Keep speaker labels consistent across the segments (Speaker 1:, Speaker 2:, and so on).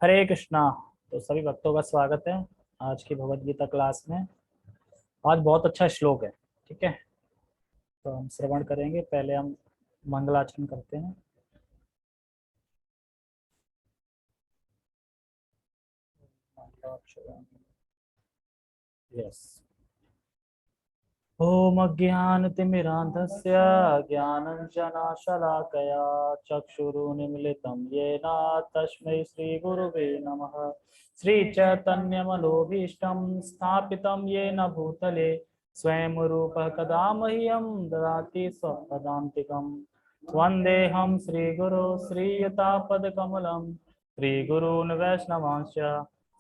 Speaker 1: हरे कृष्णा। तो सभी भक्तों का स्वागत है आज की भगवत गीता क्लास में। आज बहुत अच्छा श्लोक है। ठीक है, तो हम श्रवण करेंगे। पहले हम मंगलाचरण करते हैं। यस। ओम अज्ञानतिमिरान्धस्य ज्ञानाञ्जनशलाकया चक्षुरुन्मीलितं येन तस्मै श्रीगुरुवे नमः। श्रीचैतन्यमनोभीष्टं स्थापितं येन भूतले स्वयं रूपः कदा मह्यं ददाति स्वपदान्तिकं। वन्देऽहं श्रीगुरो श्रीयुतापदकमलं श्रीगुरून् वैष्णवांश्च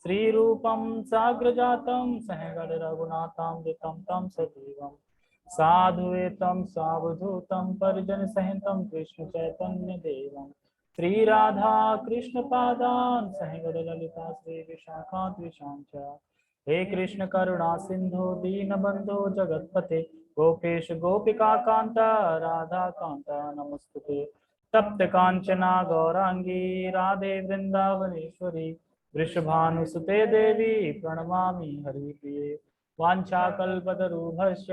Speaker 1: श्रीरूपं साग्रजातं सहगणरघुनाथान्वितं तं सजीवं साधुवेतं सावधूतं परिजनसहितं कृष्णचैतन्यदेवं श्रीराधा कृष्णपादान् सहगणललिता श्रीविशाखाद्विषां च। हे कृष्ण करुणा सिंधु दीनबंधो जगत्पते गोपेश गोपिका कांता राधा कांता नमस्तुते। तप्त कांचना गौरांगी राधे वृंदावनेश्वरी वृषभानुसुते देवी प्रणमामि हरिप्रिये। वाञ्छाकल्पतरुभ्यश्च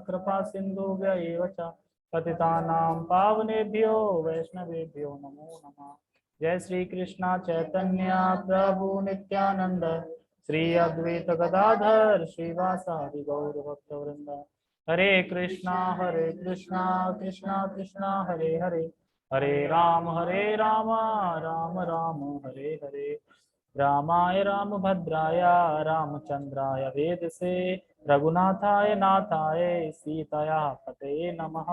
Speaker 1: कृपा सिन्धुभ्य एव च पतितानां पावनेभ्यो वैष्णवेभ्यो नमो नमः। जय श्री कृष्णा चैतन्य प्रभु नित्यानंद श्री अद्वैत गदाधर श्रीवासादि गौर भक्तवृंद। हरे कृष्णा कृष्णा कृष्णा हरे हरे हरे राम राम राम हरे हरे। रामाय रामभद्राय रामचंद्राय वेदसे रघुनाथाय नाथाय सीताया पतये नमः।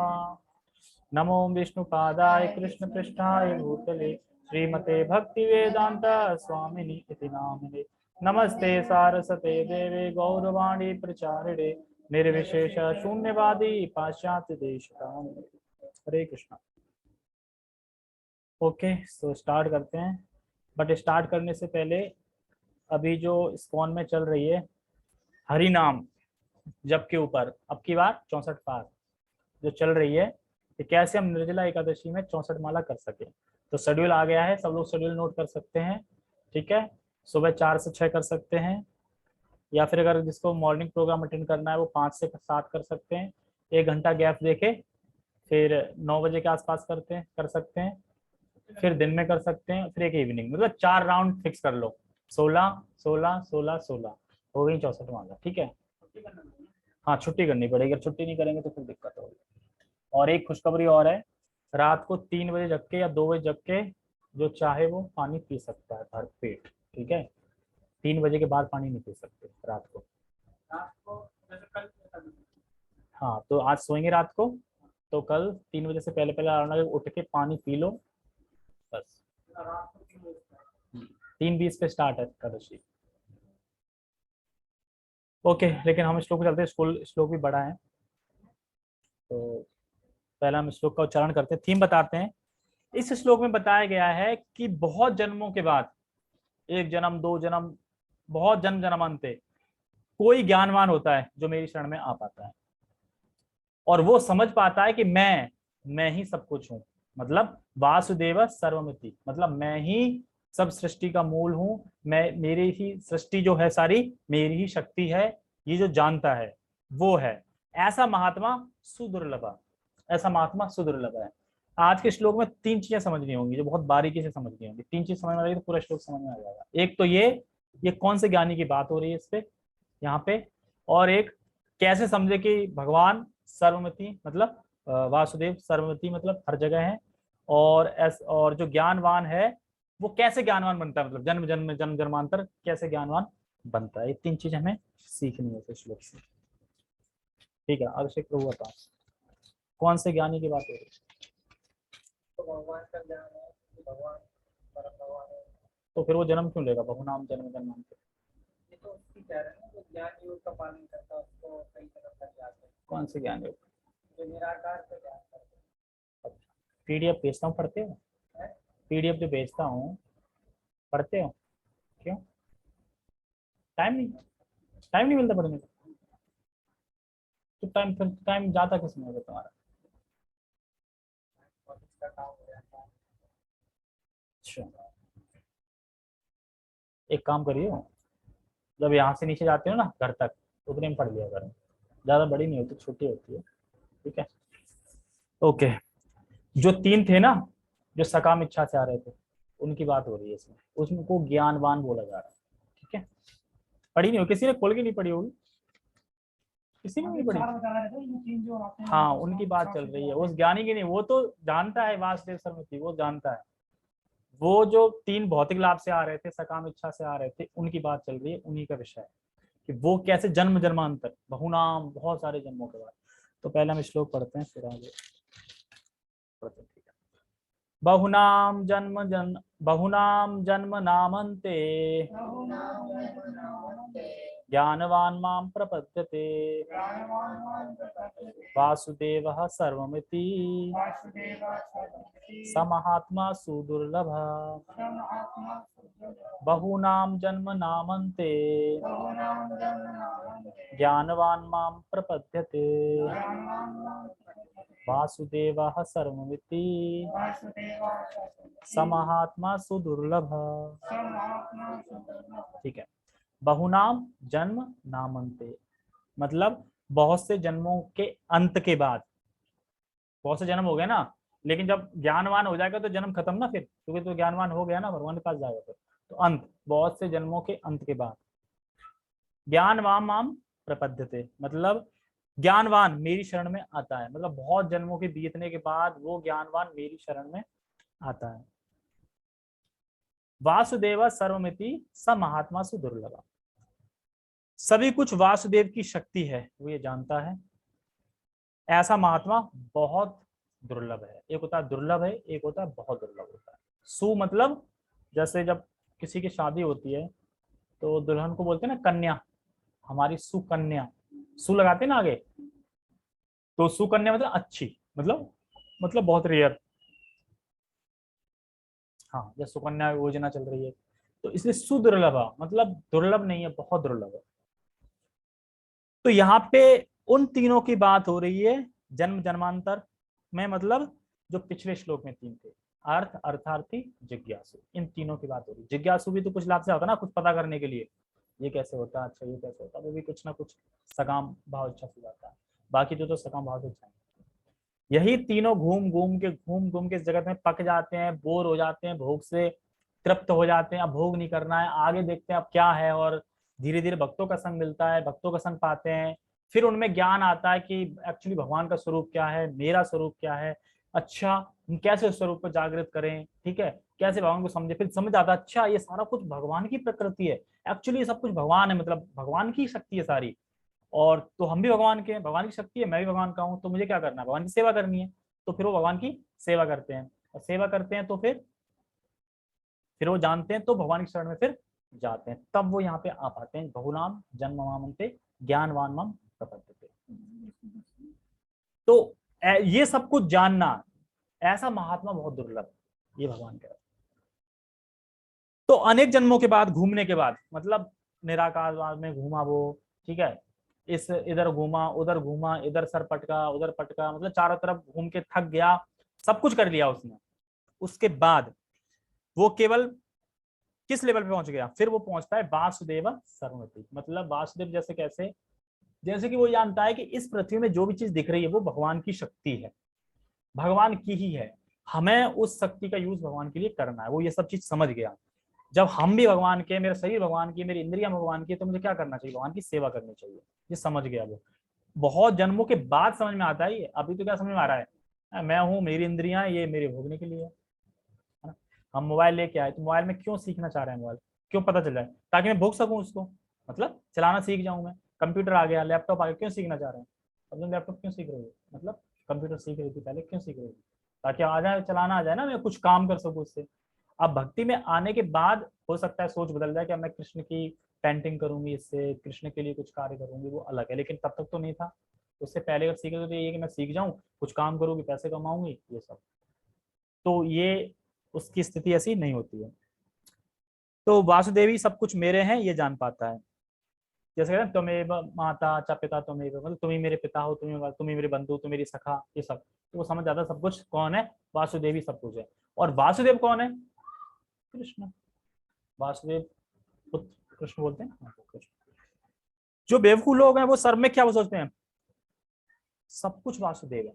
Speaker 1: नमो विष्णुपादाय कृष्ण पृष्ठाय भूतले श्रीमते भक्ति वेदांत स्वामिनि इति नामिने। नमस्ते सारस्वते देवे गौरवाणी प्रचारिणे निर्विशेष शून्यवादी पाश्चात्य देश। हरे कृष्णा। ओके, तो स्टार्ट करते हैं। बट स्टार्ट करने से पहले अभी जो स्कॉन में चल रही है हरि नाम जप के ऊपर अब की बार 64 पार जो चल रही है कि कैसे हम निर्जला एकादशी में 64 माला कर सके। तो शेड्यूल आ गया है, सब लोग शेड्यूल नोट कर सकते हैं। ठीक है, सुबह 4 से 6 कर सकते हैं, या फिर अगर जिसको मॉर्निंग प्रोग्राम अटेंड करना है वो 5 से 7 कर सकते हैं। 1 घंटा गैप देके फिर 9 बजे के आसपास कर सकते हैं, फिर दिन में कर सकते हैं, फिर एक इवनिंग, मतलब 4 राउंड फिक्स कर लो। 16 16 16 16 हो गई 64 माला। ठीक है, हाँ छुट्टी करनी पड़ेगी, अगर छुट्टी नहीं करेंगे तो फिर दिक्कत होगी। और एक खुशखबरी और है, रात को 3 बजे जग के या 2 बजे जग के जो चाहे वो पानी पी सकता है भर पेट। ठीक है, 3 बजे के बाद पानी नहीं पी सकते रात को। हाँ, तो आज सोएंगे रात को, तो कल 3 बजे से पहले पहले आराम उठ के पानी पी लो बस। 3:20 पे स्टार्ट है एकादशी। ओके, लेकिन हम श्लोक पे चलते हैं। श्लोक भी बड़ा है, तो पहला हम श्लोक का उच्चारण करते हैं, थीम बताते हैं। इस श्लोक में बताया गया है कि बहुत जन्मों के बाद, 1 जन्म 2 जन्म, बहुत जन्म जन्मांते कोई ज्ञानवान होता है जो मेरी शरण में आ पाता है और वो समझ पाता है कि मैं ही सब कुछ हूं। मतलब वासुदेव सर्वमिति, मतलब मैं ही सब सृष्टि का मूल हूं। मैं, मेरी ही सृष्टि जो है सारी मेरी ही शक्ति है। ये जो जानता है वो है ऐसा महात्मा सुदुर्लभ। ऐसा महात्मा सुदुर्लभ है। आज के श्लोक में 3 चीजें समझनी होंगी जो बहुत बारीकी से समझनी होंगी। 3 चीज समझ में आ जाएगी तो पूरा श्लोक समझ में आ जाएगा। एक तो ये कौन से ज्ञानी की बात हो रही है इस पे, यहाँ पे। और एक, कैसे समझे कि भगवान सर्वमति, मतलब वासुदेव सर्वमति मतलब हर जगह है। और जो ज्ञानवान है वो कैसे ज्ञानवान बनता है, मतलब जन्म जन्मांतर कैसे ज्ञानवान बनता है। ये 3 चीज हमें सीखनी है इस श्लोक से। ठीक है, अभिषेक प्रभु बताओ कौन से ज्ञानी की बात हो रही है। तो भगवान का ज्ञान है कि भगवान परम भगवान है, तो फिर वो जन्म क्यों लेगा। बहुनाम जन्म जन्मांतर, ये तो उसकी कह रहे हैं ना, जो ज्ञान योग का पालन करता है उसको कई जन्म तक याद है। कौन से ज्ञान योग, जो निराकार से ज्ञान करते हैं। पीडीएफ भेजता हूँ, पढ़ते हो। पीडीएफ जो भेजता हूँ पढ़ते हो क्यों। टाइम नहीं मिलता पढ़ने का। तो टाइम जाता किस में होगा तुम्हारा। अच्छा, एक काम करिए, जब यहाँ से नीचे जाते हो ना घर तक, उतने में पढ़ लिया करो, ज्यादा बड़ी नहीं होती, छोटी होती है। ठीक है, ओके। जो तीन थे ना, जो सकाम इच्छा से आ रहे थे, उनकी बात हो रही है इसमें, उसमें को ज्ञानवान बोला जा रहा है। ठीक है, पढ़ी नहीं हो, किसी ने खोल के नहीं पढ़ी होगी, किसी ने नहीं पढ़ी। हाँ, उनकी बात चल रही है, उस ज्ञानी की नहीं, वो तो जानता है वासुदेव सरस्वती, वो जानता है। वो जो तीन भौतिक लाभ से आ रहे थे, सकाम इच्छा से आ रहे थे, उनकी बात चल रही है, उन्हीं का विषय है कि वो कैसे जन्म जन्मांतर, बहुनाम, बहुत सारे जन्मों के बाद। तो पहले हम श्लोक पढ़ते हैं, फिर आगे पढ़ते हैं। ठीक है, बहुनाम जन्म नामन्ते ज्ञानवान् मां प्रपद्यते वासुदेवः सर्वमिति स महात्मा सुदुर्लभः। बहूनां जन्म नामन्ते ज्ञानवान् मां प्रपद्यते वासुदेवः सर्वमिति स महात्मा सुदुर्लभः। ठीक है, बहुनाम जन्म नामन्ते मतलब बहुत से जन्मों के अंत के बाद। बहुत से जन्म हो गए ना, लेकिन जब ज्ञानवान हो जाएगा तो जन्म खत्म ना फिर, क्योंकि तो ज्ञानवान हो गया ना, भगवान के पास जाएगा फिर। तो अंत, बहुत से जन्मों के अंत के बाद। ज्ञानवान माम प्रपद्यते मतलब ज्ञानवान मेरी शरण में आता है, मतलब बहुत जन्मों के बीतने के बाद वो ज्ञानवान मेरी शरण में आता है। वासुदेव सर्वमिति स महात्मा सुदुर्लभ, सभी कुछ वासुदेव की शक्ति है, वो ये जानता है, ऐसा महात्मा बहुत दुर्लभ है। एक होता है दुर्लभ है, एक होता है बहुत दुर्लभ होता है। सु मतलब जैसे जब किसी की शादी होती है तो दुल्हन को बोलते हैं ना कन्या, हमारी सुकन्या, सु लगाते हैं ना आगे, तो सुकन्या मतलब अच्छी, मतलब बहुत रेयर। हाँ, जैसे सुकन्या योजना चल रही है, तो इसलिए सुदुर्लभ मतलब दुर्लभ नहीं है, बहुत दुर्लभ है। तो यहाँ पे उन तीनों की बात हो रही है जन्म जन्मांतर में, मतलब जो पिछले श्लोक में तीन थे, अर्थ, अर्थार्थी, जिज्ञासु, इन तीनों की बात हो रही है। जिज्ञासु भी तो कुछ लाभ से होता है ना, कुछ पता करने के लिए, ये कैसे होता है, अच्छा ये कैसे होता है, वो भी कुछ ना कुछ सकाम भाव इच्छा से जाता है। बाकी तो सकाम भाव से इच्छा, यही तीनों घूम घूम के इस जगत में पक जाते हैं, बोर हो जाते हैं, भोग से तृप्त हो जाते हैं, अब भोग नहीं करना है, आगे देखते हैं अब क्या है, और धीरे धीरे भक्तों का संग मिलता है, भक्तों का संग पाते हैं, फिर उनमें ज्ञान आता है कि एक्चुअली भगवान का स्वरूप क्या है, मेरा स्वरूप क्या है, अच्छा हम कैसे उस स्वरूप को जागृत करें, ठीक है, कैसे भगवान को समझे, फिर समझ आता अच्छा ये सारा कुछ भगवान की प्रकृति है, एक्चुअली ये सब कुछ भगवान है, मतलब भगवान की शक्ति है सारी, और तो हम भी भगवान के हैं, भगवान की शक्ति है, मैं भी भगवान का हूँ, तो मुझे क्या करना है, भगवान की सेवा करनी है। तो फिर वो भगवान की सेवा करते हैं, और सेवा करते हैं तो फिर वो जानते हैं, तो भगवान की शरण में फिर जाते हैं, तब वो यहाँ पे आ पाते हैं। बहुनाम जन्म मामन्ते ज्ञानवान मम प्रपद्यते। तो ये सब कुछ जानना, ऐसा महात्मा बहुत दुर्लभ है, ये भगवान कह रहे हैं। तो अनेक जन्मों के बाद, घूमने के बाद, मतलब निराकारवाद में घूमा वो, ठीक है, इस इधर घूमा उधर घूमा, इधर सर पटका उधर पटका, मतलब चारों तरफ घूम के थक गया, सब कुछ कर लिया उसने। उसके बाद वो केवल किस लेवल पे पहुंच गया, फिर वो पहुंचता है वासुदेव सर्वमिति, मतलब वासुदेव जैसे कैसे, जैसे कि वो जानता है कि इस पृथ्वी में जो भी चीज दिख रही है वो भगवान की शक्ति है, भगवान की ही है, हमें उस शक्ति का यूज भगवान के लिए करना है, वो ये सब चीज समझ गया। जब हम भी भगवान के, मेरा शरीर भगवान की, मेरी इंद्रियां भगवान की, तो मुझे क्या करना चाहिए, भगवान की सेवा करनी चाहिए, ये समझ गया वो। बहुत जन्मों के बाद समझ में आता है ये, अभी तो क्या समझ में आ रहा है, मैं हूँ, मेरी इंद्रियां ये मेरे भोगने के लिए है ना। हम मोबाइल लेके आए तो मोबाइल में क्यों सीखना चाह रहे हैं, मोबाइल क्यों पता चल रहा है, ताकि मैं भोग सकूं उसको, मतलब चलाना सीख जाऊं मैं। कंप्यूटर आ गया, लैपटॉप आ गया, क्यों सीखना चाह रहे हैं, अब तुम लैपटॉप क्यों सीख रहे हो, मतलब कंप्यूटर सीख रही थी पहले, क्यों सीख रही थी, ताकि आ जाए, चलाना आ जाए ना, मैं कुछ काम कर सकूं उससे। अब भक्ति में आने के बाद हो सकता है सोच बदल जाए कि मैं कृष्ण की पेंटिंग करूंगी, इससे कृष्ण के लिए कुछ कार्य करूंगी, वो अलग है, लेकिन तब तक तो नहीं था। उससे पहले अगर सीखे तो ये कि मैं सीख जाऊं, कुछ काम करूंगी, पैसे कमाऊंगी, ये सब, तो ये उसकी स्थिति ऐसी नहीं होती है। तो वासुदेवी सब कुछ मेरे हैं, ये जान पाता है। जैसे कहते हैं त्वमेव माता च पिता त्वमेव, मतलब तुम ही मेरे पिता हो, तुम ही मेरे बंधु, तुम मेरी सखा, ये सब, तो वो समझ जाता है सब कुछ कौन है, वासुदेवी सब कुछ है। और वासुदेव कौन है, कृष्ण। वासुदेव पुत्र कृष्ण बोलते हैं ना, कृष्ण। जो बेवकूफ लोग हैं वो सर में क्या वो सोचते हैं सब कुछ वासुदेव है।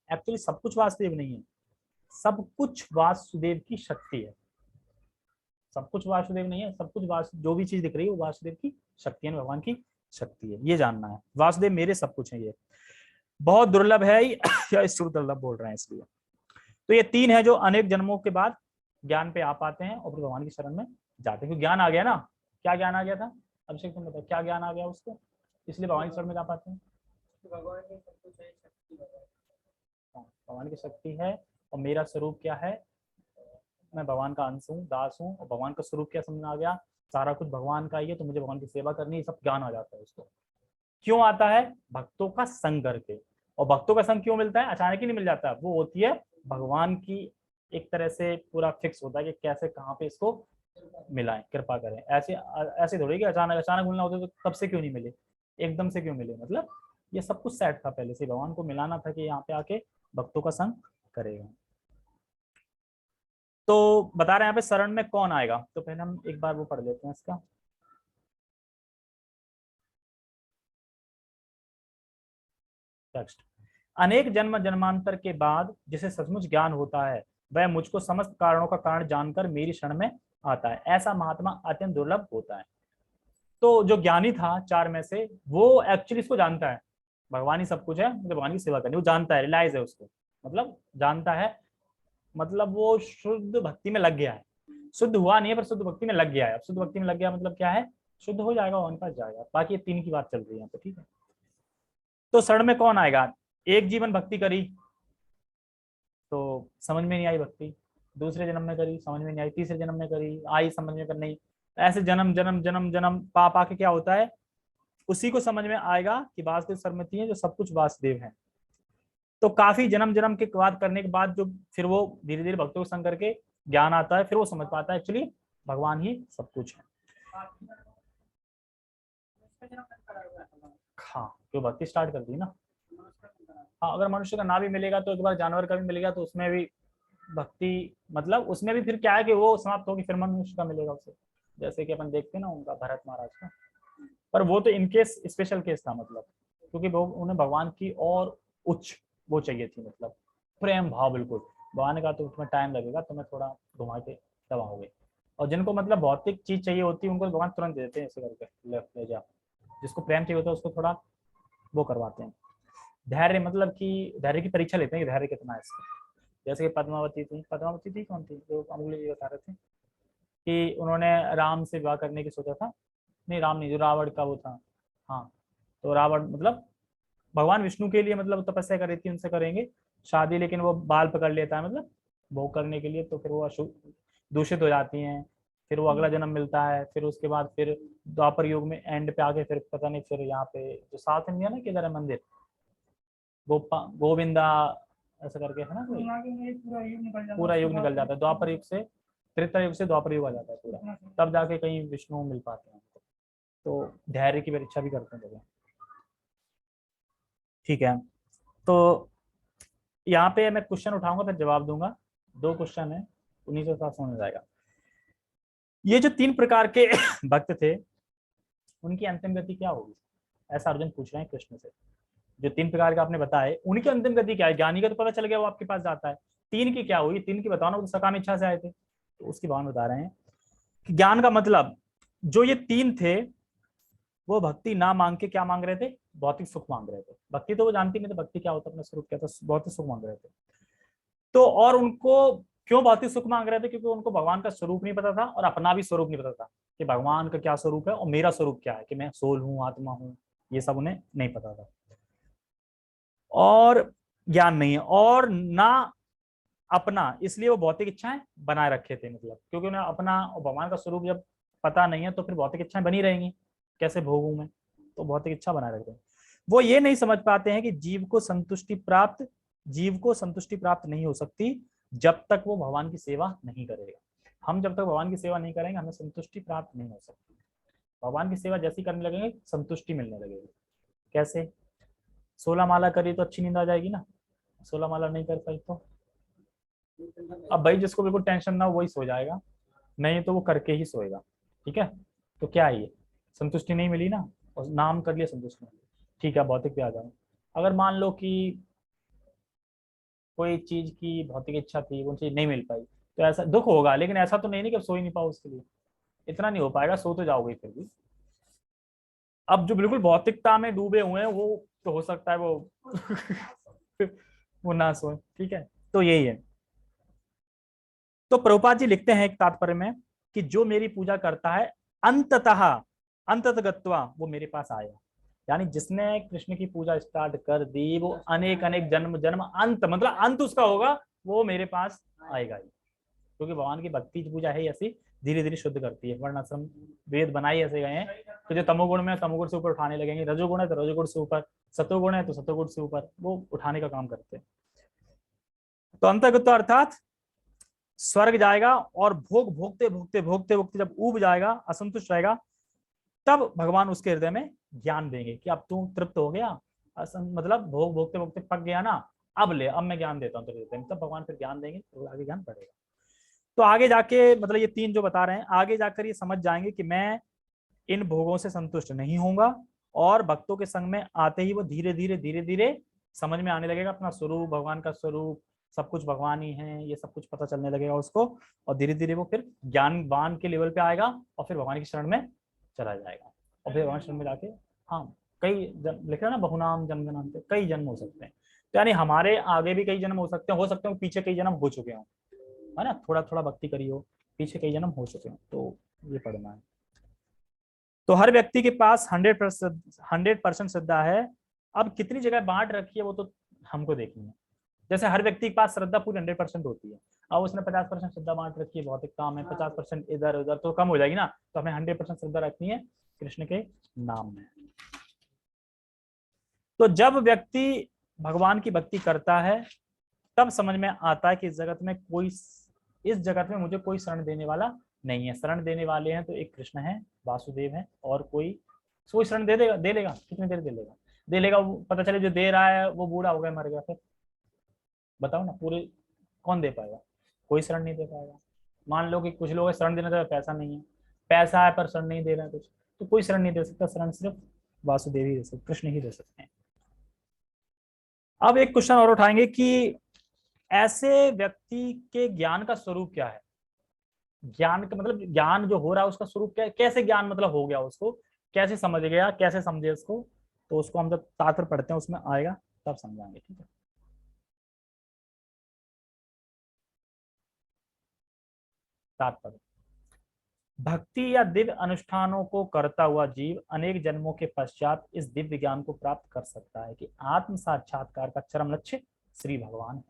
Speaker 1: एक्चुअली सब कुछ वासुदेव नहीं है, सब कुछ वासुदेव की शक्ति है। सब कुछ वासुदेव नहीं है, सब कुछ जो भी चीज दिख रही है वो वासुदेव की शक्ति है, भगवान की शक्ति है, ये जानना है। वासुदेव मेरे सब कुछ है, ये बहुत दुर्लभ है या ईश्वर दुर्लभ बोल रहे हैं इसलिए। तो ये तीन है जो अनेक जन्मों के बाद ज्ञान पे आ पाते हैं और फिर भगवान की शरण में जाते हैं, क्योंकि ज्ञान आ गया ना। क्या ज्ञान आ गया था अभिषेक, तुम बताओ क्या ज्ञान आ गया उसको, इसलिए भगवान की शरण में जा पाते हैं। भगवान की शक्ति है और मेरा स्वरूप क्या है, मैं भगवान का अंश हूँ, दास हूँ, और भगवान का स्वरूप क्या समझ में आ गया, सारा कुछ भगवान का ही है, तो मुझे भगवान की सेवा करनी है, सब ज्ञान आ जाता है उसको। क्यों आता है, भक्तों का संग करके। और भक्तों का संग क्यों मिलता है, अचानक ही नहीं मिल जाता, वो होती है भगवान की एक तरह से पूरा फिक्स होता है कि कैसे कहाँ पे इसको मिलाएं, कृपा करें। ऐसे ऐसे थोड़ी कि अचानक अचानक मिलना होता तो तब से क्यों नहीं मिले, एकदम से क्यों मिले, मतलब ये सब कुछ सेट था पहले से, भगवान को मिलाना था कि यहाँ पे आके भक्तों का संग करेगा। तो बता रहे हैं यहाँ पे शरण में कौन आएगा, तो पहले हम एक बार वो पढ़ लेते हैं इसका। टेक्स्ट, अनेक जन्म जन्मांतर के बाद जिसे सचमुच ज्ञान होता है वह मुझको समस्त कारणों का कारण जानकर मेरी शरण में आता है, ऐसा महात्मा अत्यंत दुर्लभ होता है। तो जो ज्ञानी था चार में से, वो एक्चुअली इसको जानता है भगवान ही सब कुछ है, मुझे भगवान की सेवा करनी, वो जानता है, रियलाइज है उसको, मतलब जानता है, मतलब वो शुद्ध भक्ति में लग गया है। शुद्ध हुआ नहीं है पर शुद्ध भक्ति में लग गया है। अब शुद्ध भक्ति में लग गया मतलब क्या है, शुद्ध हो जाएगा, भगवान के पास जाएगा। बाकी ये तीन की बात चल रही है यहाँ पे, ठीक है। तो शरण में कौन आएगा, एक जीवन भक्ति करी तो समझ में नहीं आई भक्ति, दूसरे जन्म में करी समझ में नहीं आई, तीसरे जन्म में करी आई समझ में कर नहीं, ऐसे जन्म जन्म जन्म जन्म पा पा के क्या होता है, उसी को समझ में आएगा कि वासुदेव सरमति है, जो सब कुछ वासुदेव है। तो काफी जन्म जन्म के बाद करने के बाद जो फिर वो धीरे धीरे भक्तों को संग करके ज्ञान आता है, फिर वो समझ पाता है एक्चुअली भगवान ही सब कुछ है। हाँ, जो भक्ति स्टार्ट कर दी ना। हाँ, अगर मनुष्य का ना भी मिलेगा तो एक बार जानवर का भी मिलेगा तो उसमें भी भक्ति, मतलब उसमें भी फिर क्या है कि वो समाप्त होगी, फिर मनुष्य का मिलेगा उसे, जैसे कि अपन देखते हैं ना उनका भरत महाराज का। पर वो तो इनकेस स्पेशल केस था, मतलब क्योंकि वो उन्हें भगवान की और उच्च वो चाहिए थी, मतलब प्रेम भाव बिल्कुल। भगवान ने कहा तो तुम्हें टाइम लगेगा, तुम्हें थोड़ा घुमा के दबाओगे। और जिनको मतलब भौतिक चीज चाहिए होती है उनको भगवान तुरंत दे देते हैं, ऐसे करके ले जा। जिसको प्रेम चाहिए होता है उसको थोड़ा वो करवाते हैं। धैर्य, मतलब कि धैर्य की परीक्षा लेते हैं कि धैर्य कितना है इसका। जैसे कि पद्मावती थी कौन थी जो अमूल्य जी बता रहे थे कि उन्होंने राम से विवाह करने की सोचा था, नहीं राम नहीं, जो रावण का वो था। हाँ, तो रावण मतलब भगवान विष्णु के लिए मतलब तपस्या कर रही थी उनसे करेंगे शादी, लेकिन वो बाल पकड़ लेता है मतलब भोग करने के लिए, तो फिर वो दूषित हो जाती हैं। फिर वो अगला जन्म मिलता है, फिर उसके बाद फिर द्वापर युग में एंड पे आके फिर पता नहीं, फिर यहाँ पे जो साउथ इंडिया ना किधर है मंदिर, गोविंदा ऐसा करके है ना कोई, पूरा युग निकल जाता है द्वापर युग से, त्रेता युग से द्वापर युग आ जाता है पूरा, तब जाके कहीं विष्णु मिल पाते हैं। तो धैर्य की परीक्षा भी करते हैं लोग, ठीक है। तो यहाँ पे मैं क्वेश्चन उठाऊंगा फिर जवाब दूंगा, दो क्वेश्चन है, 1900 समझ जाएगा। ये जो तीन प्रकार के भक्त थे उनकी अंतिम गति क्या होगी, ऐसा अर्जुन पूछ रहे हैं कृष्ण से। जो तीन प्रकार के आपने बताए उनकी अंतिम गति क्या है, ज्ञानी का तो पता चल गया वो आपके पास जाता है, तीन की क्या हुई, तीन की बताओ ना, वो तो सकाम इच्छा से आए थे, तो उसकी बात बता रहे हैं कि ज्ञान का मतलब, जो ये तीन थे वो भक्ति ना मांग के क्या मांग रहे थे, भौतिक सुख मांग रहे थे। भक्ति तो वो जानती नहीं थे भक्ति क्या होता है, अपना स्वरूप क्या था, भौतिक सुख मांग रहे थे। तो और उनको क्यों भौतिक सुख मांग रहे थे, क्योंकि उनको भगवान का स्वरूप नहीं पता था और अपना भी स्वरूप नहीं पता था कि भगवान का क्या स्वरूप है और मेरा स्वरूप क्या है, कि मैं सोल हूँ, आत्मा हूँ, ये सब उन्हें नहीं पता था। और ज्ञान नहीं है और ना अपना, इसलिए वो भौतिक इच्छाएं बनाए रखे थे, मतलब क्योंकि उन्हें अपना और भगवान का स्वरूप जब पता नहीं है तो फिर भौतिक इच्छाएं बनी रहेंगी, कैसे भोगूं मैं, तो भौतिक इच्छा बनाए रखते हैं। वो ये नहीं समझ पाते हैं कि जीव को संतुष्टि प्राप्त नहीं हो सकती जब तक वो भगवान की सेवा नहीं करेगा। हम जब तक भगवान की सेवा नहीं करेंगे हमें संतुष्टि प्राप्त नहीं हो सकती। भगवान की सेवा जैसी करने लगेंगे संतुष्टि मिलने लगेगी। कैसे, 16 माला करी तो अच्छी नींद आ जाएगी ना, 16 माला नहीं कर पाई तो अब भाई जिसको बिल्कुल टेंशन ना हो वही सो जाएगा, नहीं तो वो करके ही सोएगा। ठीक है, तो क्या है ये, संतुष्टि नहीं मिली ना, और नाम कर लिया संतुष्टि नहीं मिली। ठीक है, भौतिक पे आ जाओ। अगर मान लो कि कोई चीज की भौतिक इच्छा थी, वो चीज नहीं मिल पाई, तो ऐसा दुख होगा, लेकिन ऐसा तो नहीं कि अब सो ही नहीं पाओ उसके लिए, इतना नहीं हो पाएगा, सो तो जाओगे फिर भी। अब जो बिल्कुल भौतिकता में डूबे हुए हैं वो तो हो सकता है वो वो ना सोए। ठीक है, तो यही है। तो प्रभुपाद जी लिखते हैं एक तात्पर्य में कि जो मेरी पूजा करता है अंततः अंततः गत्वा वो मेरे पास आएगा। यानी जिसने कृष्ण की पूजा स्टार्ट कर दी वो अनेक अनेक जन्म जन्म अंत मतलब अंत उसका होगा, वो मेरे पास आएगा ही। क्योंकि भगवान की भक्ति की पूजा है ऐसी, धीरे धीरे शुद्ध करती है। वर्णाश्रम वेद बनाए ऐसे गए हैं, तो जो तमोगुण में तमोगुण से ऊपर उठाने लगेंगे, रजोगुण है तो रजोगुण से ऊपर, सतोगुण है तो सतोगुण से ऊपर वो उठाने का काम करते हैं। तो अंतर्गत अर्थात स्वर्ग जाएगा और भोग भोगते भोगते भोगते भोगते जब ऊब जाएगा, असंतुष्ट रहेगा, तब भगवान उसके हृदय में ज्ञान देंगे कि अब तू तृप्त हो गया, मतलब भोग भोगते भोगते पक गया ना, अब ले, अब मैं ज्ञान देता हूँ तेरे हृदय में। तब भगवान फिर ज्ञान देंगे तो आगे ज्ञान बढ़ेगा। तो आगे जाके मतलब ये तीन जो बता रहे हैं, आगे जाकर ये समझ जाएंगे कि मैं इन भोगों से संतुष्ट नहीं होऊंगा, और भक्तों के संग में आते ही वो धीरे धीरे धीरे धीरे समझ में आने लगेगा अपना स्वरूप, भगवान का स्वरूप, सब कुछ भगवान ही है, ये सब कुछ पता चलने लगेगा उसको। और धीरे धीरे वो फिर ज्ञानवान के लेवल पे आएगा और फिर भगवान की शरण में चला जाएगा। और फिर भगवान शरण में जाके, हाँ, कई जन्म लिख रहे हैं ना, बहुनाम जन्म जन्म पे कई जन्म हो सकते हैं। तो यानी हमारे आगे भी कई जन्म हो सकते हैं पीछे कई जन्म हो चुके हों, है ना, थोड़ा थोड़ा भक्ति करी हो, पीछे कई जन्म हो चुके हैं, तो ये पढ़ना है। तो हर व्यक्ति के पास 100% श्रद्धा है। अब कितनी जगह बांट रखी है वो तो हमको देखनी है। जैसे हर व्यक्ति के पास श्रद्धा पूरी 100% होती है, अब उसने 50% श्रद्धा बांट रखी है भौतिक काम है, 50% इधर उधर, तो कम हो जाएगी ना। तो हमें 100% श्रद्धा रखनी है कृष्ण के नाम में। तो जब व्यक्ति भगवान की भक्ति करता है तब समझ में आता है कि इस जगत में मुझे कोई शरण देने वाला नहीं है। शरण देने वाले हैं तो एक कृष्ण है, वासुदेव है, और कोई शरण दे लेगा, कितनी देर दे लेगा। पता चले जो दे रहा है वो बूढ़ा हो गया, मर गया, फिर बताओ ना, पूरे कौन दे पाएगा? कोई शरण नहीं दे पाएगा। मान लो कि कुछ लोग शरण देने तो पैसा नहीं है, पैसा है पर शरण नहीं दे रहे हैं कुछ, तो कोई शरण नहीं दे सकता, शरण सिर्फ वासुदेव ही दे सकते, कृष्ण ही दे सकते हैं। अब एक क्वेश्चन और उठाएंगे कि ऐसे व्यक्ति के ज्ञान का स्वरूप क्या है? ज्ञान का मतलब ज्ञान जो हो रहा है उसका स्वरूप क्या है, कैसे ज्ञान मतलब हो गया उसको, कैसे समझ गया, कैसे समझे उसको? तो उसको हम जब तात्पर्य पढ़ते हैं उसमें आएगा, तब समझाएंगे। ठीक है, तात्पर्य। भक्ति या दिव्य अनुष्ठानों को करता हुआ जीव अनेक जन्मों के पश्चात इस दिव्य ज्ञान को प्राप्त कर सकता है कि आत्म साक्षात्कार का चरम लक्ष्य श्री भगवान है।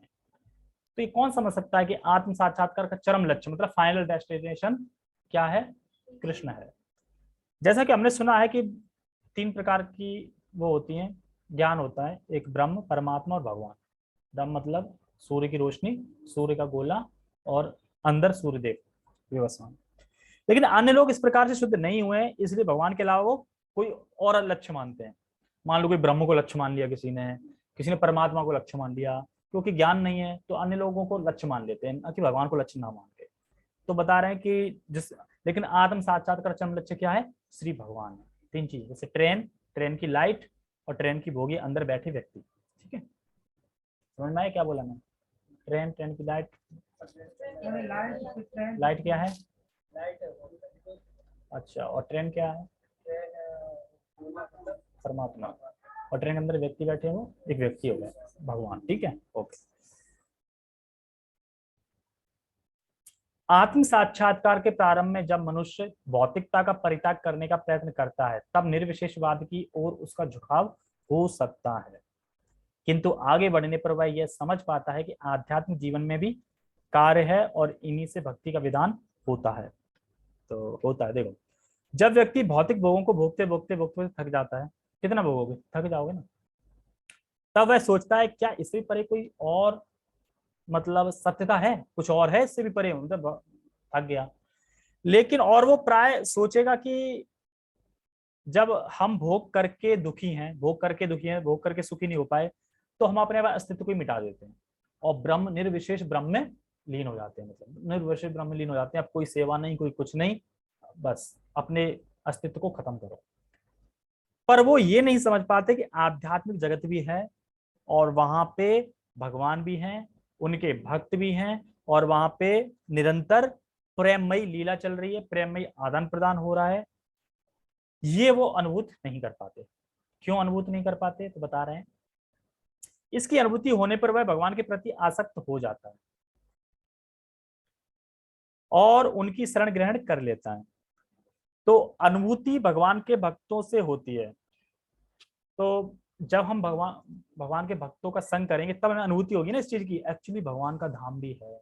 Speaker 1: तो ये कौन समझ सकता है कि आत्म साक्षात्कार का चरम लक्ष्य मतलब फाइनल डेस्टिनेशन क्या है? कृष्ण है। जैसा कि हमने सुना है कि तीन प्रकार की वो होती हैं, ज्ञान होता है, एक ब्रह्म, परमात्मा और भगवान। ब्रह्म मतलब सूर्य की रोशनी, सूर्य का गोला, और अंदर सूर्यदेव विवस्वान। लेकिन अन्य लोग इस प्रकार से शुद्ध नहीं हुए हैं, इसलिए भगवान के अलावा वो कोई और लक्ष्य मानते हैं। मान लो कोई ब्रह्म को लक्ष्य मान लिया, किसी ने परमात्मा को लक्ष्य मान लिया, क्योंकि ज्ञान नहीं है तो अन्य लोगों को लक्ष्य मान लेते हैं, कि भगवान को लक्ष्य ना मान के। तो बता रहे हैं कि लेकिन आत्म साक्षात्कार चरम लक्ष्य क्या है? श्री भगवान है। तीन चीज, जैसे ट्रेन, ट्रेन की लाइट, और ट्रेन की बोगी, अंदर बैठे व्यक्ति। ठीक है, समझ में आया क्या बोला मैं? ट्रेन, ट्रेन की लाइट, लाइट क्या है? अच्छा, और ट्रेन क्या है? परमात्मा। और ट्रेन के अंदर व्यक्ति बैठे हो, एक व्यक्ति हो गए भगवान। ठीक है, ओके। आत्म साक्षात्कार के प्रारंभ में जब मनुष्य भौतिकता का परित्याग करने का प्रयत्न करता है तब निर्विशेषवाद की ओर उसका झुकाव हो सकता है, किंतु आगे बढ़ने पर वह यह समझ पाता है कि आध्यात्मिक जीवन में भी कार्य है और इन्हीं से भक्ति का विधान होता है। तो होता है, देखो, जब व्यक्ति भौतिक भोगों को भोगते भोगते भोगते थक जाता है, कितना भोगोगे, थक जाओगे ना, तब वह सोचता है क्या इससे भी परे कोई और मतलब सत्यता है, कुछ और है इससे भी परे, मतलब थक गया। लेकिन और वो प्राय सोचेगा कि जब हम भोग करके दुखी हैं, भोग करके सुखी नहीं हो पाए, तो हम अपने अस्तित्व को ही मिटा देते हैं और ब्रह्म निर्विशेष ब्रह्म में लीन हो जाते हैं, मतलब निर्विशेष ब्रह्म में लीन हो जाते हैं। अब कोई सेवा नहीं, कोई कुछ नहीं, बस अपने अस्तित्व को खत्म करो। पर वो ये नहीं समझ पाते कि आध्यात्मिक जगत भी है और वहां पे भगवान भी हैं, उनके भक्त भी हैं, और वहां पे निरंतर प्रेममयी लीला चल रही है, प्रेममयी आदान प्रदान हो रहा है। ये वो अनुभूत नहीं कर पाते। क्यों अनुभूत नहीं कर पाते, तो बता रहे हैं। इसकी अनुभूति होने पर वह भगवान के प्रति आसक्त हो जाता है और उनकी शरण ग्रहण कर लेता है। तो अनुभूति भगवान के भक्तों से होती है। तो जब हम भगवान भगवान के भक्तों का संग करेंगे तब हमें अनुभूति होगी ना इस चीज की, एक्चुअली भगवान का धाम भी है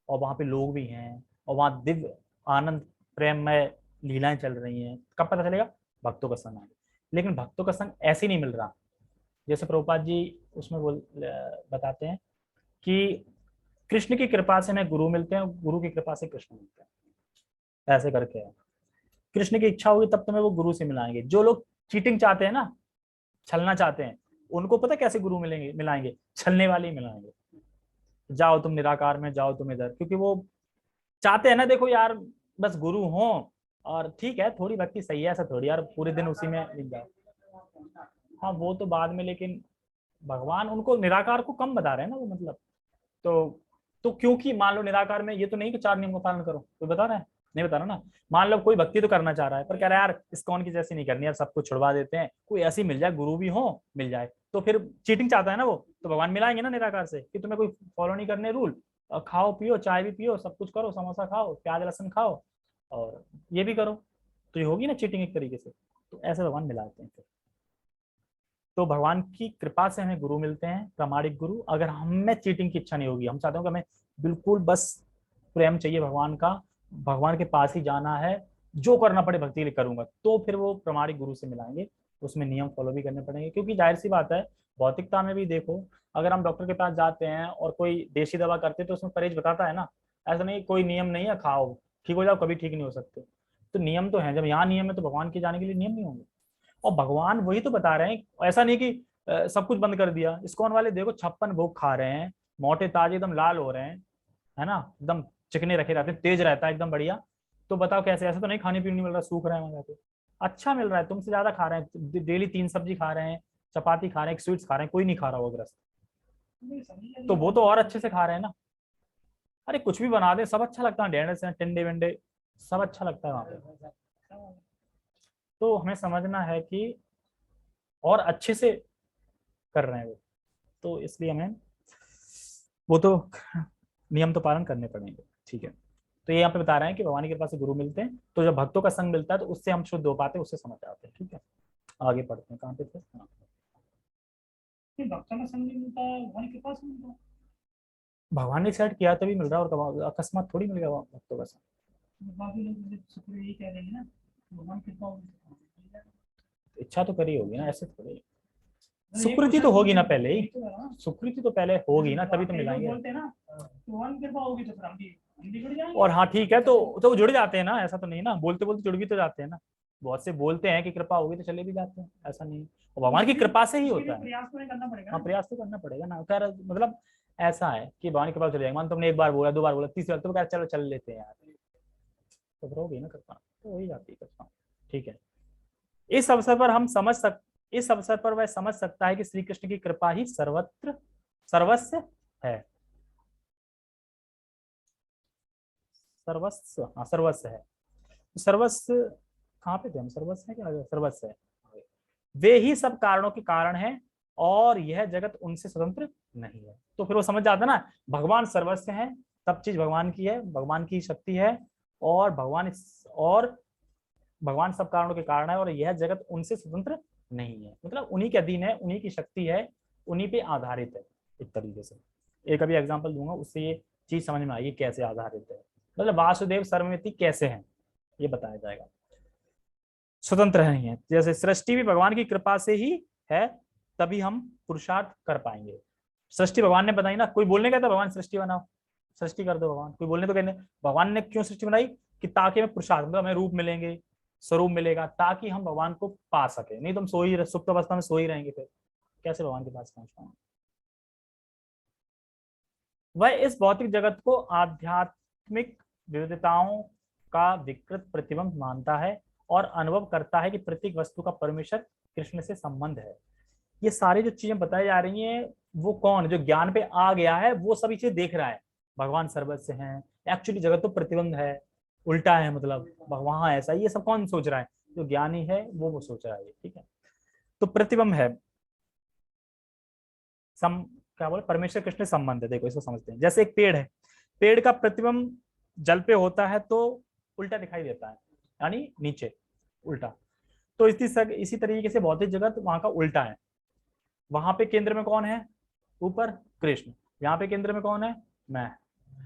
Speaker 1: और वहां पे लोग भी हैं और वहां दिव्य आनंद प्रेममय लीलाएं चल रही हैं। कब पता चलेगा, भक्तों का संग आगे। लेकिन भक्तों का संग ऐसे ही नहीं मिल रहा। जैसे प्रभुपाद जी उसमें बताते हैं कि कृष्ण की कृपा से हमें गुरु मिलते हैं, गुरु की कृपा से कृष्ण मिलते हैं, ऐसे करके है। कृष्ण की इच्छा होगी तब तुम्हें वो गुरु से मिलाएंगे। जो लोग चीटिंग चाहते हैं ना, छलना चाहते हैं, उनको पता कैसे गुरु मिलेंगे, मिलाएंगे, छलने वाले ही मिलाएंगे। जाओ तुम निराकार में, जाओ तुम इधर, क्योंकि वो चाहते हैं ना, देखो यार बस गुरु हो और ठीक है, थोड़ी भक्ति सही है, ऐसा थोड़ी यार पूरे दिन उसी में लिख जाओ। हाँ वो तो बाद में, लेकिन भगवान उनको निराकार को कम बता रहे हैं ना वो, मतलब तो क्योंकि मान लो निराकार में ये तो नहीं कि 4 नियम का पालन करो, कोई बता रहा है, नहीं बता रहा ना। मान लो कोई भक्ति तो करना चाह रहा है पर कह रहा है यार इस्कॉन की जैसी नहीं करनी यार, सबको छुड़वा देते हैं, कोई ऐसी मिल जाए, गुरु भी हो मिल जाए, तो फिर चीटिंग चाहता है ना वो, तो भगवान मिलाएंगे ना निराकार से कि तुम्हें कोई फॉलो नहीं करने रूल, खाओ पियो, चाय भी पियो, सब कुछ करो, समोसा खाओ, प्याज लहसुन खाओ और ये भी करो, तो ये होगी ना चीटिंग एक तरीके से। तो ऐसे भगवान मिलाते हैं फिर। तो भगवान की कृपा से हमें गुरु मिलते हैं, प्रामाणिक गुरु। अगर हमें चीटिंग की इच्छा नहीं होगी, हम चाहते हो कि हमें बिल्कुल बस प्रेम चाहिए भगवान का, भगवान के पास ही जाना है, जो करना पड़े भक्ति के लिए करूंगा, तो फिर वो प्रामाणिक गुरु से मिलाएंगे। उसमें नियम फॉलो भी करने पड़ेंगे, क्योंकि जाहिर सी बात है भौतिकता में भी देखो, अगर हम डॉक्टर के पास जाते हैं और कोई देशी दवा करते हैं तो उसमें परहेज बताता है ना। ऐसा नहीं कोई नियम नहीं है खाओ ठीक हो जाओ, कभी ठीक नहीं हो सकते। तो नियम तो है, जब यहाँ नियम है तो भगवान के जाने के लिए नियम नहीं होंगे। और भगवान वही तो बता रहे हैं, ऐसा नहीं कि सब कुछ बंद कर दिया। इस्कॉन वाले देखो 56 भोग खा रहे हैं, मोटे ताजे एकदम लाल हो रहे हैं, है ना, एकदम चिकने रखे रहते हैं, तेज रहता है एकदम बढ़िया। तो बताओ कैसे, ऐसा तो नहीं खाने पीने नहीं मिल रहा, सूख रहे हैं वहां जाके, अच्छा मिल रहा है, तुमसे ज्यादा खा रहे हैं, डेली 3 सब्जी खा रहे हैं, चपाती खा रहे हैं, स्वीट्स खा रहे हैं, कोई नहीं खा रहा वो ग्रस्त, तो वो तो और अच्छे से खा रहे हैं ना। अरे कुछ भी बना दे सब अच्छा लगता है, ढेंडे से टिंडे विंडे सब अच्छा लगता है वहां पे। तो हमें समझना है कि और अच्छे से कर रहे हैं वो, तो इसलिए हमें वो तो नियम तो पालन करने पड़ेंगे। ठीक है, तो ये यहाँ पे बता रहे हैं कि भगवान की कृपा से गुरु मिलते हैं, तो जब भक्तों का संग मिलता है तो उससे हम शुद्ध हो पाते हैं, उससे समझ आते हैं। ठीक है, आगे पढ़ते हैं, कहाँ पे थे। हाँ। भक्तों का संग नहीं मिलता है, भगवान के पास मिलता है, भगवान ने सेट किया तभी मिल रहा है, और अकस्मात थोड़ी मिल गया भक्तों का संग। बाकी लोग शुक्र यही कह रहे हैं ना, भगवान कृपा होगी, इच्छा तो करी होगी ना, ऐसे थोड़ी। सुकृति तो होगी ना पहले ही, सुकृति तो पहले होगी ना, तभी तो मिलाएंगे। और हाँ ठीक है, तो वो जुड़ जाते हैं ना, ऐसा तो नहीं ना, बोलते बोलते जुड़ भी तो जाते हैं ना। बहुत से बोलते हैं कि कृपा होगी तो चले भी जाते हैं, ऐसा नहीं। और भगवान की कृपा से ही होता है। प्रयास तो करना पड़ेगा, हाँ प्रयास तो करना पड़ेगा ना, खैर मतलब ऐसा है कि भगवान की कृपा चले जाएगा। मान तुमने एक बार बोला, 2 बार बोला, 3 बार, तो क्या चलो चल लेते हैं यार, तो फिर होगी ना कृपा, तो हो ही जाती है कृपा। ठीक है, इस अवसर पर हम समझ सक इस अवसर पर वह समझ सकता है कि श्री कृष्ण की कृपा ही सर्वत्र सर्वस्व है। सर्वस्व, हाँ सर्वस्व है। सर्वस्व कहाँ पे थे हम, सर्वस्व है क्या, सर्वस्व है। वे ही सब कारणों के कारण है और यह जगत उनसे स्वतंत्र नहीं है। तो फिर वो समझ जाता ना, भगवान सर्वस्व है, सब चीज भगवान की है, भगवान की शक्ति है, और भगवान सब कारणों के कारण है और यह जगत उनसे स्वतंत्र नहीं है, मतलब उन्हीं के अधीन है, उन्हीं की शक्ति है, उन्हीं पे आधारित है एक तरीके से। एक अभी एग्जांपल दूंगा, उससे ये चीज समझ में आएगी कैसे आधारित है, मतलब वासुदेव सर्वमिति कैसे है ये बताया जाएगा। स्वतंत्र नहीं है, जैसे सृष्टि भी भगवान की कृपा से ही है, तभी हम पुरुषार्थ कर पाएंगे। सृष्टि भगवान ने बनाई ना, कोई बोलने का था भगवान सृष्टि बनाओ, सृष्टि कर दो भगवान, कोई बोलने तो कहने। भगवान ने क्यों सृष्टि बनाई, कि ताकि हमें पुरुषार्थ, मतलब हमें रूप मिलेंगे, स्वरूप मिलेगा, ताकि हम भगवान को पा सके। नहीं तो हम सुप्त अवस्था में सो ही रहेंगे, फिर कैसे भगवान के पास पहुंच पाएंगे। वह इस भौतिक जगत को आध्यात्मिक विविधताओं का विकृत प्रतिबिंब मानता है और अनुभव करता है कि प्रत्येक वस्तु का परमेश्वर कृष्ण से संबंध है। ये सारी जो चीजें बताई जा रही हैं, वो कौन जो ज्ञान पे आ गया है वो सभी चीजें देख रहा है। भगवान सर्वस्व हैं, एक्चुअली जगत तो प्रतिबंध है, उल्टा है, मतलब वहां ऐसा, ये सब कौन सोच रहा है? जो ज्ञानी है वो सोच रहा है, ठीक है। तो प्रतिबंध है, सम क्या बोले, परमेश्वर कृष्ण संबंध है। देखो इसको समझते हैं, जैसे एक पेड़ है, पेड़ का प्रतिबिंब जल पे होता है तो उल्टा दिखाई देता है, यानी नीचे उल्टा। तो इसी तरीके से भौतिक जगत वहां का उल्टा है। वहां पे केंद्र में कौन है? ऊपर कृष्ण। यहाँ पे केंद्र में कौन है? मैं।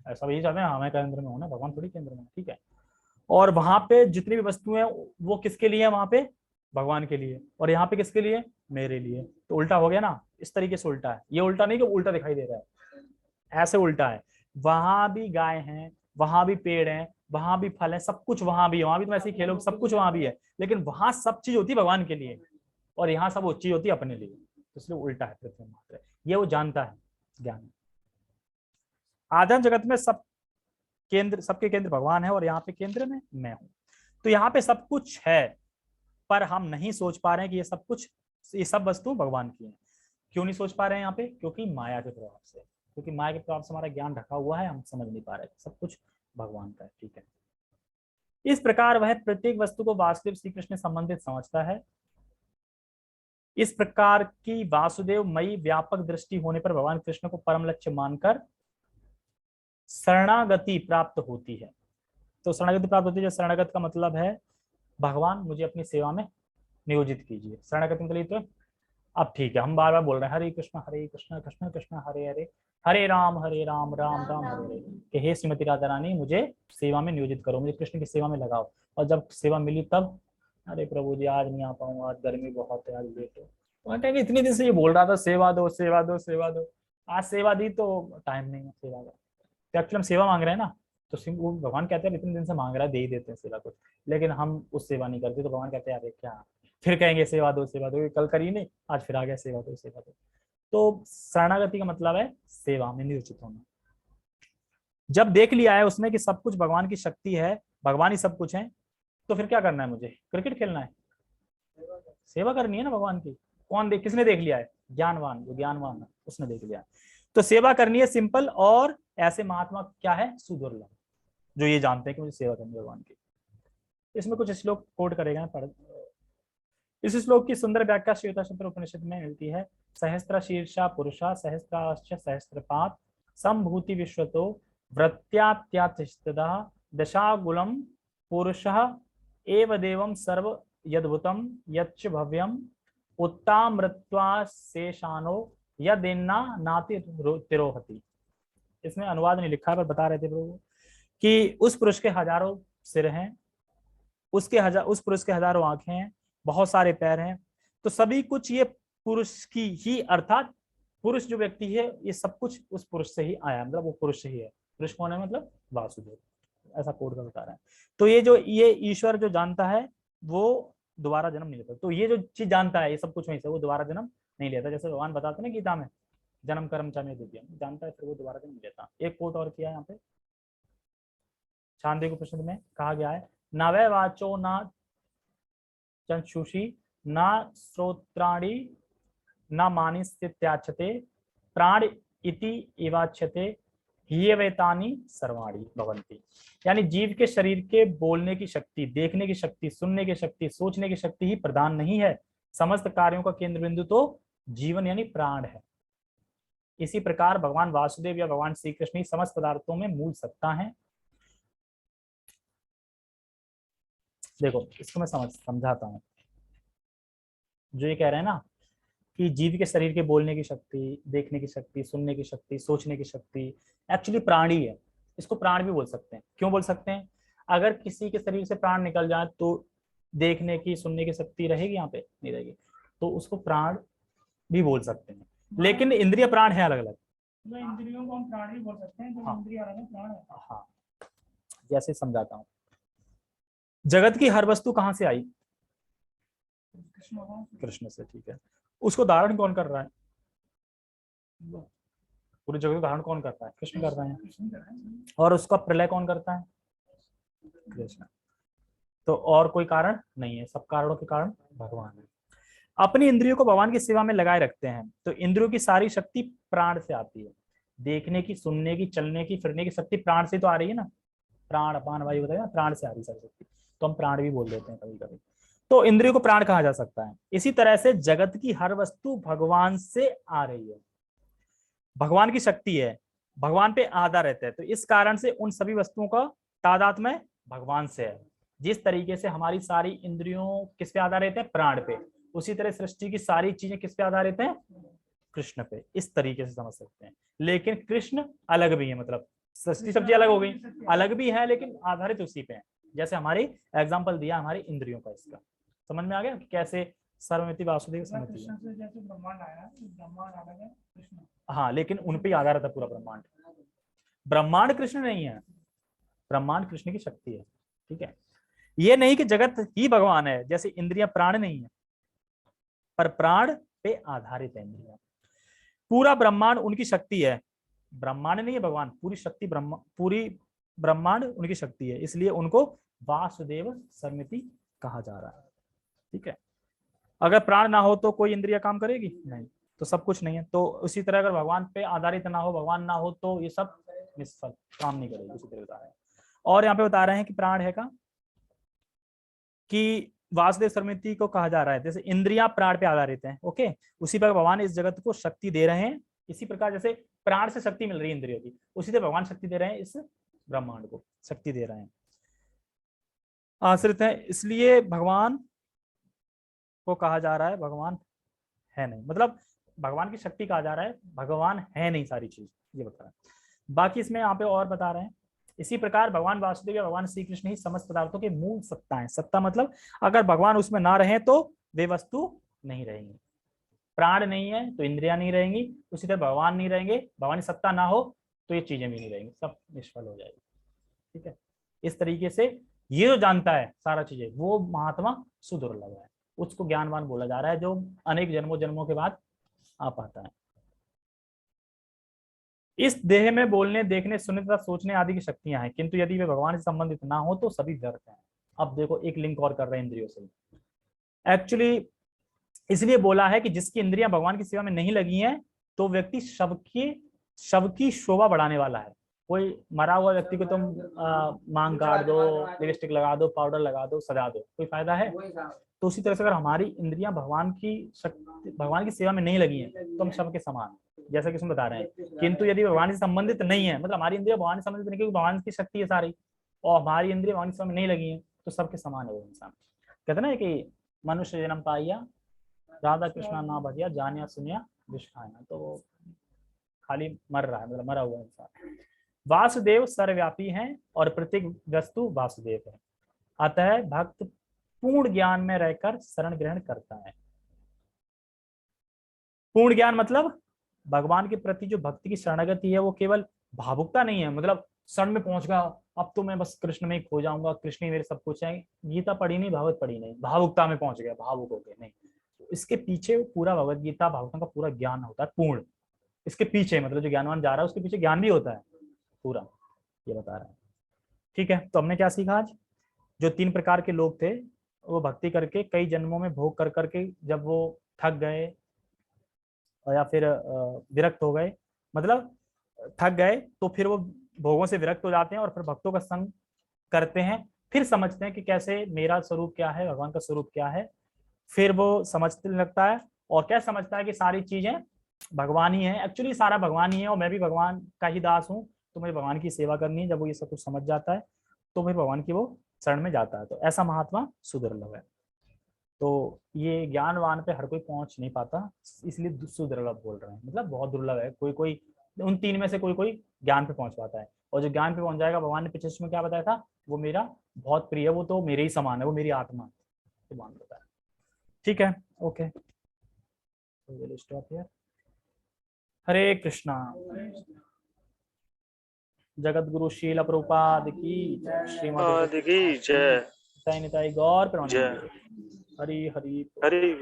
Speaker 1: ऐसा वही चाहते हैं, हाँ मैं केंद्र में हूं ना, भगवान थोड़ी केंद्र में है, ठीक है। और वहां पे जितनी भी वस्तुएं वो किसके लिए है? वहां पे भगवान के लिए। और यहाँ पे किसके लिए? मेरे लिए। तो उल्टा हो गया ना, इस तरीके से उल्टा है। ये उल्टा नहीं कि उल्टा दिखाई दे रहा है, ऐसे उल्टा है। वहां भी गाय हैं, वहां भी पेड़ हैं, वहां भी फल है, सब कुछ वहां भी है। वहां भी तुम ऐसे ही खेलोगे, सब कुछ वहां भी है, लेकिन वहां सब चीज होती है भगवान के लिए, और यहाँ सब वो चीज होती है अपने लिए। तो इसलिए उल्टा है, पृथ्वी मात्र है। ये वो जानता है, ज्ञान। आध्यात्म जगत में सब केंद्र, सबके केंद्र भगवान है, और यहाँ पे केंद्र में मैं हूँ। तो यहाँ पे सब कुछ है, पर हम नहीं सोच पा रहे हैं कि ये सब कुछ, ये सब वस्तु भगवान की है। क्यों नहीं सोच पा रहे हैं यहाँ पे? क्योंकि माया के प्रभाव से, क्योंकि माया के प्रभाव से हमारा ज्ञान ढका हुआ है, हम समझ नहीं पा रहे सब कुछ भगवान का है, ठीक है। इस प्रकार वह प्रत्येक वस्तु को वासुदेव श्री कृष्ण संबंधित समझता है। इस प्रकार की वासुदेव मई व्यापक दृष्टि होने पर भगवान कृष्ण को परम लक्ष्य मानकर शरणागति प्राप्त होती है। तो शरणागति प्राप्त होती है, जो शरणागत का मतलब है भगवान मुझे अपनी सेवा में नियोजित कीजिए। शरणागति मतलब तो अब ठीक है, हम बार बार बोल रहे हैं हरे कृष्ण कृष्ण कृष्ण हरे हरे, हरे राम राम राम हरे हरे, कि हे श्रीमती राधा रानी मुझे सेवा में नियोजित करो, मुझे कृष्ण की सेवा में लगाओ। और जब सेवा मिली तब, अरे प्रभु जी आज नहीं आ पाऊंगा, आज गर्मी बहुत है, आज लेट हो। तो कहेंगे इतने दिन से ये बोल रहा था सेवा दो सेवा दो सेवा दो, आज सेवा दी तो टाइम नहीं है सेवा का। तो एक्चुअली हम सेवा मांग रहे हैं ना, तो वो भगवान कहते हैं इतने दिन से मांग रहा है, दे ही देते हैं सेवा कुछ, लेकिन हम उस सेवा नहीं करते, तो भगवान कहते हैं अरे क्या, फिर कहेंगे सेवा दो, कल करी नहीं, आज फिर आ गया सेवा दो सेवा दो। तो शरणागति का मतलब है सेवा में नियोजित होना। जब देख लिया है उसने कि सब कुछ भगवान की शक्ति है, भगवान ही सब कुछ है, तो फिर क्या करना है? मुझे क्रिकेट खेलना है? सेवा करनी है ना भगवान की। किसने देख लिया है? ज्ञानवान, जो ज्ञानवान है उसने देख लिया। तो सेवा करनी है सिंपल, और ऐसे महात्मा क्या है? सुदुर्लभ, जो ये जानते हैं कि मुझे सेवा करनी है भगवान की। इसमें कुछ श्लोक कोट करेगा, पढ़। इस श्लोक की सुंदर व्याख्या श्वेताश्वतर उपनिषद में मिलती है। सहस्त्र शीर्षा पुरुषा सहस्त्राश्च सहस्त्रपात संभूति विश्वतो वृत्त्यात्यातिष्ठदा दशागुलम पुरुषः एव देवम सर्व यद्भुतम यच्च भव्यम उत्तामृत्वा शेषानो यदेन्ना नाति तिरोहति। इसमें अनुवाद नहीं लिखा, पर बता रहे थे प्रभु कि उस पुरुष के हजारों सिर हैं, उस पुरुष के हजारों आंखें हैं, बहुत सारे पैर हैं। तो सभी कुछ ये पुरुष की ही, अर्थात पुरुष जो व्यक्ति है ये सब कुछ उस पुरुष से ही आया, मतलब वो पुरुष से ही है। पुरुष कौन है? मतलब वासुदेव, ऐसा कोड का बता रहा है। तो ये ईश्वर जो जानता है वो दोबारा जन्म नहीं लेता। तो ये जो चीज जानता है ये सब कुछ वहीं से, वो दोबारा जन्म नहीं लेता। जैसे भगवान बताते ना गीता में, जन्म कर्म च मे द्वितीयम्, जानता है फिर वो दोबारा जन्म नहीं लेता। एक कोट और किया है यहाँ पे, छांदोग्य उपनिषद में कहा गया है, न वै वाचो न चक्षुषी न श्रोत्राणि न मानिस्त्याचते प्राण इति एवाच्यते ह्येवैतानि सर्वाणि भवन्ति। यानी जीव के शरीर के बोलने की शक्ति, देखने की शक्ति, सुनने की शक्ति, सोचने की शक्ति ही प्रधान नहीं है। समस्त कार्यों का केंद्र बिंदु तो जीवन यानी प्राण है। इसी प्रकार भगवान वासुदेव या भगवान श्री कृष्ण ही समस्त पदार्थों में मूल सत्ता है। देखो इसको मैं समझाता हूँ। जो ये कह रहे हैं ना कि जीव के शरीर के बोलने की शक्ति, देखने की शक्ति, सुनने की शक्ति, सोचने की शक्ति, एक्चुअली प्राण ही है। इसको प्राण भी बोल सकते हैं। क्यों बोल सकते हैं? अगर किसी के शरीर से प्राण निकल जाए तो देखने की, सुनने की शक्ति रहेगी? यहाँ पे नहीं रहेगी। तो उसको प्राण भी बोल सकते हैं, लेकिन इंद्रिय प्राण है अलग अलग। इंद्रियों को हम प्राण भी बोल सकते हैं, हाँ। इंद्रिय अलग है, प्राण है। हाँ, जैसे समझाता हूँ। जगत की हर वस्तु कहाँ से आई? कृष्ण से, ठीक है। उसको धारण कौन कर रहा है? पूरी जगत को धारण कौन करता है? कृष्ण कर रहे हैं। और उसका प्रलय कौन करता है? कृष्ण। तो और कोई कारण नहीं है, सब कारणों के कारण भगवान है। अपनी इंद्रियों को भगवान की सेवा में लगाए रखते हैं। तो इंद्रियों की सारी शक्ति प्राण से आती है। देखने की, सुनने की, चलने की, फिरने की शक्ति प्राण से तो आ रही है ना। प्राण अपान वायु बताया, प्राण से आ रही है सारी शक्ति। तो हम प्राण भी बोल देते हैं कभी कभी। तो इंद्रियों को प्राण कहा जा सकता है। इसी तरह से जगत की हर वस्तु भगवान से आ रही है, भगवान की शक्ति है, भगवान पे आधा रहता है। तो इस कारण से उन सभी वस्तुओं का तादात्म्य में भगवान से है। जिस तरीके से हमारी सारी इंद्रियों किस पे आधार रहते हैं, प्राण पे, उसी तरह सृष्टि की सारी चीजें किस पे आधार रहते हैं, कृष्ण पे। इस तरीके से समझ सकते हैं। लेकिन कृष्ण अलग भी है, मतलब सृष्टि सब चीज अलग हो गई, अलग भी है लेकिन आधारित उसी पे है। जैसे हमारी एग्जाम्पल दिया हमारी इंद्रियों का, इसका समझ में आ गया कि कैसे सर्वमिति वासुदेव समझ। हाँ, लेकिन उन पे आधारित है पूरा ब्रह्मांड। ब्रह्मांड कृष्ण नहीं है, ब्रह्मांड कृष्ण की शक्ति है। ठीक है, ये नहीं कि जगत ही भगवान है, जैसे इंद्रियां प्राण नहीं है, पर प्राण पे आधारित है इंद्रियां। पूरा ब्रह्मांड उनकी शक्ति है, ब्रह्मांड नहीं है भगवान, पूरी शक्ति पूरी ब्रह्मांड उनकी शक्ति है, इसलिए उनको वासुदेव सर्वमिति कहा जा रहा है। ठीक है, अगर प्राण ना हो तो कोई इंद्रिया काम करेगी नहीं, तो सब कुछ नहीं है। तो उसी तरह अगर भगवान पे आधारित ना हो, भगवान ना हो, तो ये सब निष्फल, काम नहीं करेगी। उसी तरह बता रहे हैं। और यहाँ पे बता रहे हैं कि प्राण है का, कि वासुदेव सर्वमिति को कहा जा रहा है जैसे इंद्रियां प्राण पे आधारित हैं। ओके, उसी पर भगवान इस जगत को शक्ति दे रहे हैं। इसी प्रकार जैसे प्राण से शक्ति मिल रही है इंद्रियों की, उसी तरह भगवान शक्ति दे रहे हैं, इस ब्रह्मांड को शक्ति दे रहे हैं, आश्रित है। इसलिए भगवान को कहा जा रहा है भगवान है नहीं, मतलब भगवान की शक्ति कहा जा रहा है, भगवान है नहीं सारी चीज, ये बता रहा है। बाकी इसमें यहाँ पे और बता रहे हैं, इसी प्रकार भगवान वासुदेव या भगवान श्री कृष्ण ही समस्त पदार्थों के मूल सत्ता है। सत्ता मतलब अगर भगवान उसमें ना रहे तो वे वस्तु नहीं रहेंगी। प्राण नहीं है तो इंद्रियां नहीं रहेंगी, उसी तरह भगवान नहीं रहेंगे, भगवान की सत्ता ना हो तो ये चीजें भी नहीं रहेंगी, सब निष्फल हो जाएगी। ठीक है, इस तरीके से ये जो जानता है सारा चीजें, वो महात्मा सुदुर्लभ है, उसको ज्ञानवान बोला जा रहा है, जो अनेक जन्मों जन्मों के बाद आ पाता है। इस देह में बोलने, देखने, सुनने तथा सोचने आदि की शक्तियां हैं, किंतु यदि वे भगवान से संबंधित ना हो तो सभी व्यर्थ हैं। अब देखो एक लिंक और कर रहे हैं इंद्रियों से। एक्चुअली इसलिए बोला है कि जिसकी इंद्रियां भगवान की सेवा में नहीं लगी हैं, तो व्यक्ति शव की शोभा बढ़ाने वाला है। कोई मरा हुआ व्यक्ति को तुम मांग काट दो, लिपस्टिक लगा दो, पाउडर लगा दो, सजा दो, कोई फायदा है? तो उसी तरह से अगर हमारी इंद्रियां भगवान की सेवा में नहीं लगी हैं, तो हम शव के समान, जैसा कि उसमें बता रहे हैं। किंतु यदि भगवान से संबंधित नहीं है, मतलब हमारी इंद्रिया भगवान से संबंधित नहीं, क्योंकि भगवान की शक्ति है सारी, और हमारी इंद्रिया भगवान की सेवा में नहीं लगी है, तो सबके समान है वो इंसान। कहते ना कि मनुष्य जन्म पाइया, राधा कृष्णा ना भजिया, जानिया सुनिया विष खाया, तो खाली मर रहा है, मतलब मरा हुआ इंसान। वासुदेव सर्वव्यापी हैं और प्रत्येक वस्तु वासुदेव है, अतः भक्त पूर्ण ज्ञान में रहकर शरण ग्रहण करता है। पूर्ण ज्ञान मतलब भगवान के प्रति जो भक्ति की शरणागति है, वो केवल भावुकता नहीं है, मतलब शरण में पहुंच गया, अब तो मैं बस कृष्ण में ही खो जाऊंगा, कृष्ण ही मेरे सब कुछ है, गीता पढ़ी नहीं, भागवत पढ़ी नहीं, भावुकता में पहुंच गया, भावुक हो गए, नहीं। इसके पीछे पूरा भगवत गीता भागवतों का पूरा ज्ञान होता है पूर्ण। इसके पीछे मतलब जो ज्ञानवान जा रहा है उसके पीछे ज्ञान भी होता है पूरा, ये बता रहा है। ठीक है, तो हमने क्या सीखा आज? जो 3 प्रकार के लोग थे, वो भक्ति करके कई जन्मों में भोग कर करके जब वो थक गए या फिर विरक्त हो गए, मतलब थक गए, तो फिर वो भोगों से विरक्त हो जाते हैं और फिर भक्तों का संग करते हैं, फिर समझते हैं कि कैसे मेरा स्वरूप क्या है, भगवान का स्वरूप क्या है। फिर वो समझने लगता है और क्या समझता है कि सारी चीजें भगवान ही है, एक्चुअली सारा भगवान ही है और मैं भी भगवान का ही दास हूँ, तो मुझे भगवान की सेवा करनी है। जब वो ये सब कुछ समझ जाता है तो फिर भगवान की वो शरण में जाता है। तो ऐसा महात्मा सुदुर्लभ है। तो ये ज्ञानवान पे हर कोई पहुंच नहीं पाता, इसलिए सुदुर्लभ बोल रहे हैं, मतलब बहुत दुर्लभ है। कोई कोई उन 3 में से कोई कोई ज्ञान पे पहुंच पाता है, और जो ज्ञान पे पहुंच जाएगा, भगवान ने पिछले में क्या बताया था, वो मेरा बहुत प्रिय है, वो तो मेरे ही समान है, वो मेरी आत्मा है, तो मान बताया। ठीक है, ओके, स्टॉप हियर। हरे कृष्णा। जगत गुरु शील प्रभुपाद की, श्रीमद
Speaker 2: की जय।
Speaker 1: निताई गौर
Speaker 2: जय।
Speaker 1: हरि हरि।
Speaker 2: हरि